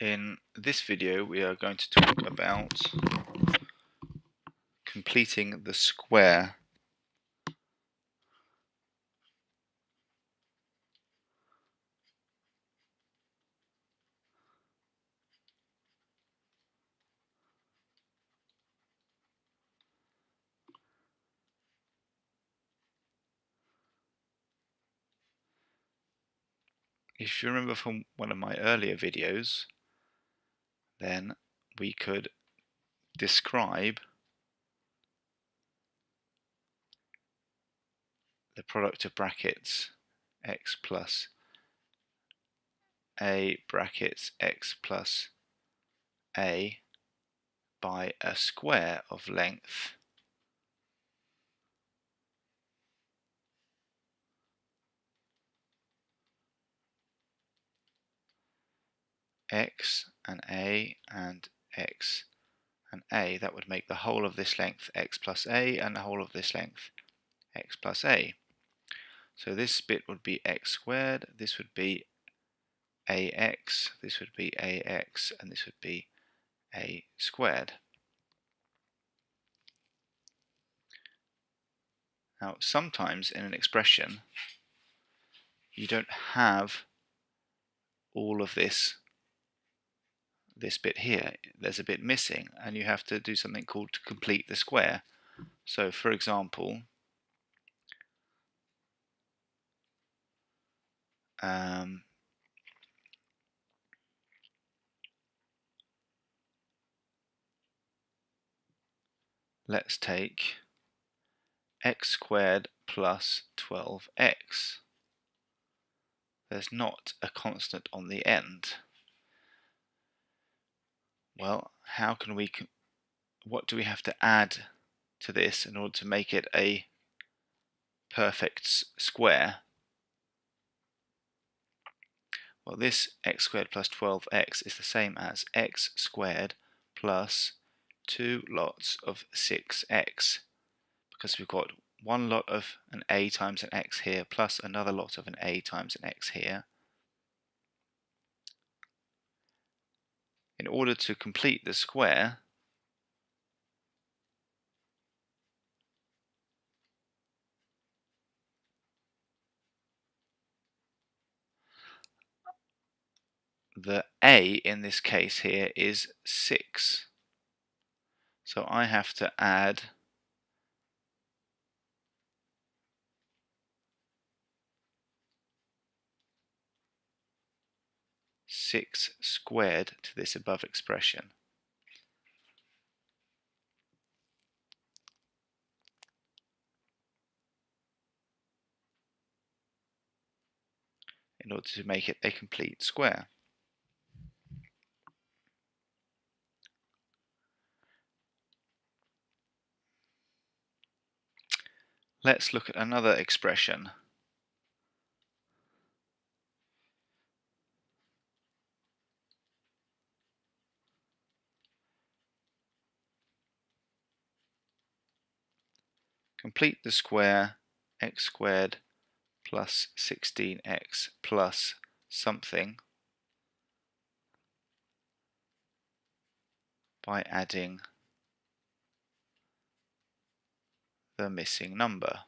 In this video we are going to talk about completing the square. If you remember from one of my earlier videos, then we could describe the product of brackets x plus a brackets x plus a by a square of length x and x and a. That would make the whole of this length x plus a and the whole of this length x plus a. So this bit would be x squared, this would be ax, this would be ax, and this would be a squared. Now sometimes in an expression you don't have all of this bit here. There's a bit missing and you have to do something called to complete the square. So for example, let's take x squared plus 12x. There's not a constant on the end. Well, how can we, what do we have to add to this in order to make it a perfect square? Well, this x squared plus 12x is the same as x squared plus 2 lots of 6x, because we've got one lot of an a times an x here plus another lot of an a times an x here. In order to complete the square, the a in this case here is 6. So I have to add 6 squared to this above expression. In order to make it a complete square. Let's look at another expression. Complete the square x squared plus 16x plus something by adding the missing number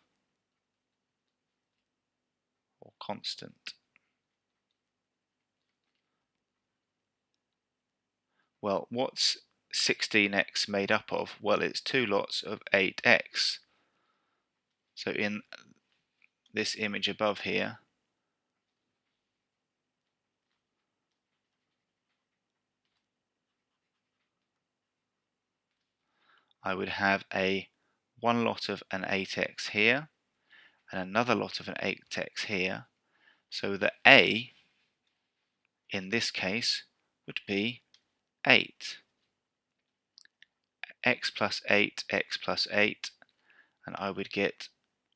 or constant. Well, what's 16x made up of? Well, it's 2 lots of 8x. So in this image above here, I would have one lot of an 8x here and another lot of an 8x here. So the a in this case would be 8. X plus 8, x plus 8, and I would get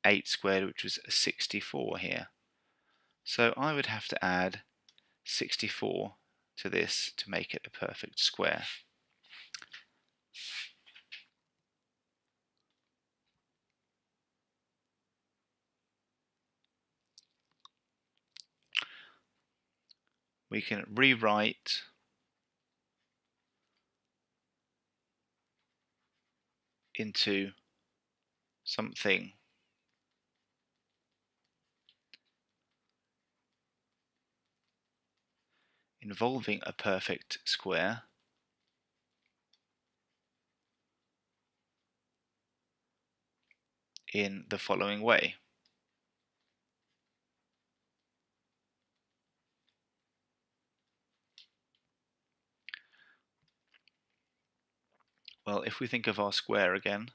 8 squared, which was 64 here. So I would have to add 64 to this to make it a perfect square. We can rewrite into something involving a perfect square, in the following way. Well, if we think of our square again,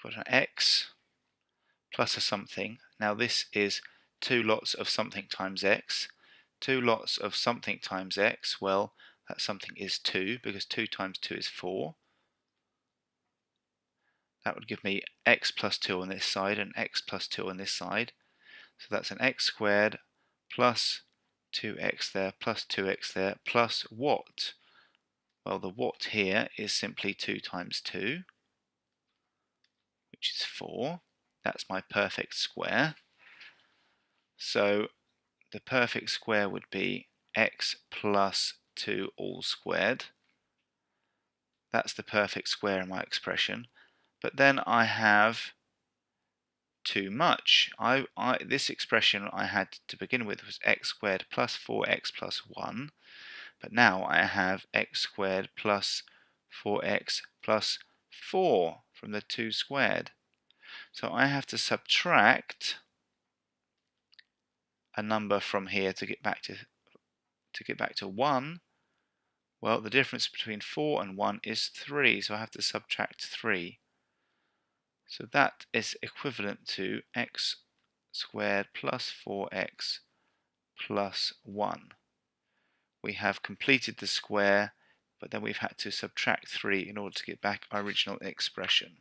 we've got an x plus a something. Now this is 2 lots of something times x. 2 lots of something times x, well, that something is 2, because 2 times 2 is 4. That would give me x plus 2 on this side and x plus 2 on this side. So that's an x squared plus 2x there plus 2x there plus what? Well, the what here is simply 2 times 2, which is 4. That's my perfect square. So the perfect square would be x plus 2 all squared. That's the perfect square in my expression. But then I have too much. This expression I had to begin with was x squared plus 4x plus 1. But now I have x squared plus 4x plus 4 from the 2 squared. So I have to subtract a number from here to get back to 1. Well, the difference between 4 and 1 is 3, so I have to subtract 3. So that is equivalent to x squared plus 4x plus 1. We have completed the square, but then we've had to subtract 3 in order to get back our original expression.